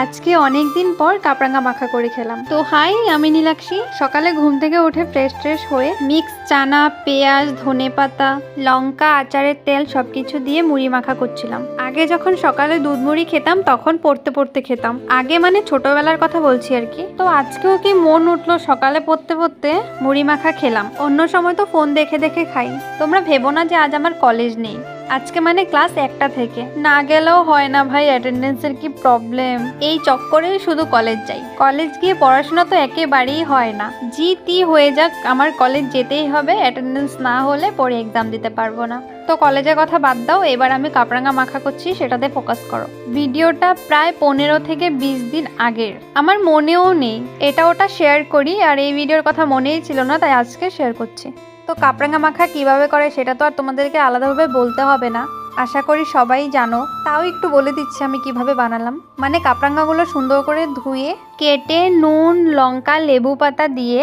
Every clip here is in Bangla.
আজকে অনেক দিন পর কাপরাঙ্গা মাখা করে খেলাম। তো হাই, আমি নীলাক্ষী। সকালে ঘুম থেকে উঠে ফ্রেশ হয়ে মিক্স চানা, পেঁয়াজ, ধনেপাতা, লঙ্কা, আচারের তেল সবকিছু দিয়ে মুড়ি মাখা করছিলাম। আগে যখন সকালে দুধ মুড়ি খেতাম তখন পড়তে খেতাম। আগে মানে ছোটবেলার কথা বলছি আর কি। তো আজকেও কি মন উঠলো সকালে পড়তে মুড়ি মাখা খেলাম। অন্য সময় তো ফোন দেখে খাই। তোমরা ভেবো না যে আজ আমার কলেজ নেই। আজকে মানে ক্লাস 1টা থেকে না গেলেও হয় না ভাই, অ্যাটেন্ডেন্সের কি প্রবলেম। এই চক্করেই শুধু কলেজ যাই। কলেজ গিয়ে পড়াশোনা তো একেবারেই হয় না। জি হয়ে যাক, আমার কলেজ যেতেই হবে। অ্যাটেন্ডেন্স না হলে পরে এক্সাম দিতে পারবো না। তো কলেজের কথা বাদ দাও, এবার আমি কাপরাঙ্গা মাখা করছি, সেটাতে ফোকাস করো। ভিডিওটা প্রায় 15 থেকে 20 দিন আগের, আমার মনেও নেই। এটা ওটা শেয়ার করি, আর এই ভিডিওর কথা মনেই ছিল না, তাই আজকে শেয়ার করছি। তো কাপরাঙ্গা মাখা কিভাবে করে সেটা তো আর তোমাদেরকে আলাদাভাবে বলতে হবে না, আশা করি সবাই জানো। তাও একটু বলে দিচ্ছি আমি কিভাবে বানালাম। মানে কাপরাঙ্গাগুলো সুন্দর করে ধুয়ে কেটে নুন, লঙ্কা, লেবু পাতা দিয়ে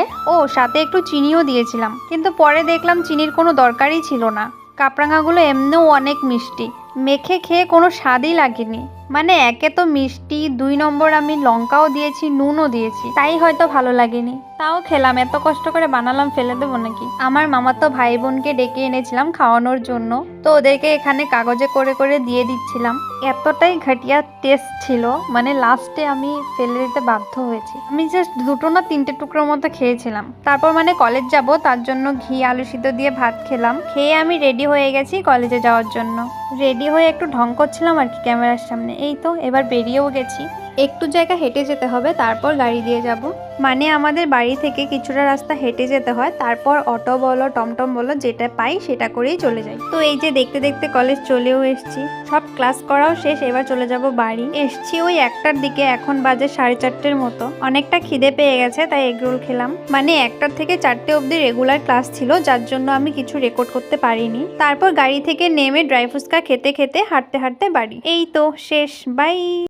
সাথে একটু চিনিও দিয়েছিলাম, কিন্তু পরে দেখলাম চিনির কোনো দরকারই ছিল না। কাপরাঙ্গাগুলো এমনিও অনেক মিষ্টি, মেখে খেয়ে কোনো স্বাদই লাগেনি। মানে একে তো মিষ্টি, 2 নম্বর আমি লঙ্কাও দিয়েছি, নুনও দিয়েছি, তাই হয়তো ভালো লাগেনি। তাও খেলাম, এত কষ্ট করে বানালাম, ফেলে দেবো নাকি। আমার মামাতো ভাই বোনকে ডেকে এনেছিলাম খাওয়ানোর জন্য, তো ওদেরকে এখানে কাগজে করে দিয়ে দিচ্ছিলাম। এতটাই ঘাটিয়া টেস্ট ছিল, মানে লাস্টে আমি ফেলে দিতে বাধ্য হয়েছি। আমি জাস্ট 2টো না 3টে টুকরোর মতো খেয়েছিলাম। তারপর মানে কলেজ যাব, তার জন্য ঘি আলু সিদ্ধ দিয়ে ভাত খেলাম। খেয়ে আমি রেডি হয়ে গেছি কলেজে যাওয়ার জন্য। রেডি হয়ে একটু ঢং করছিলাম আর কি ক্যামেরার সামনে। এই তো এবার বেরিয়েও গেছি। একটু জায়গা হেঁটে যেতে হবে, তারপর গাড়ি দিয়ে যাব। মানে আমাদের বাড়ি থেকে কিছুটা রাস্তা হেঁটে যেতে হয়, তারপর অটো বলো টমটম বলো যেটা পাই সেটা করেই চলে যাই। তো এই যে দেখতে কলেজ চলেও এসছি, সব ক্লাস করাও শেষ, এবার চলে যাব বাড়ি। এসছি ওই 1টার দিকে, এখন বাজে 4:30 মতো। অনেকটা খিদে পেয়ে গেছে, তাই এগরোল খেলাম। মানে 1টার থেকে 4টে অবধি রেগুলার ক্লাস ছিল, যার জন্য আমি কিছু রেকর্ড করতে পারিনি। তারপর গাড়ি থেকে নেমে ড্রাই ফুচকা খেতে হাঁটতে বাড়ি। এই তো শেষ, বাই।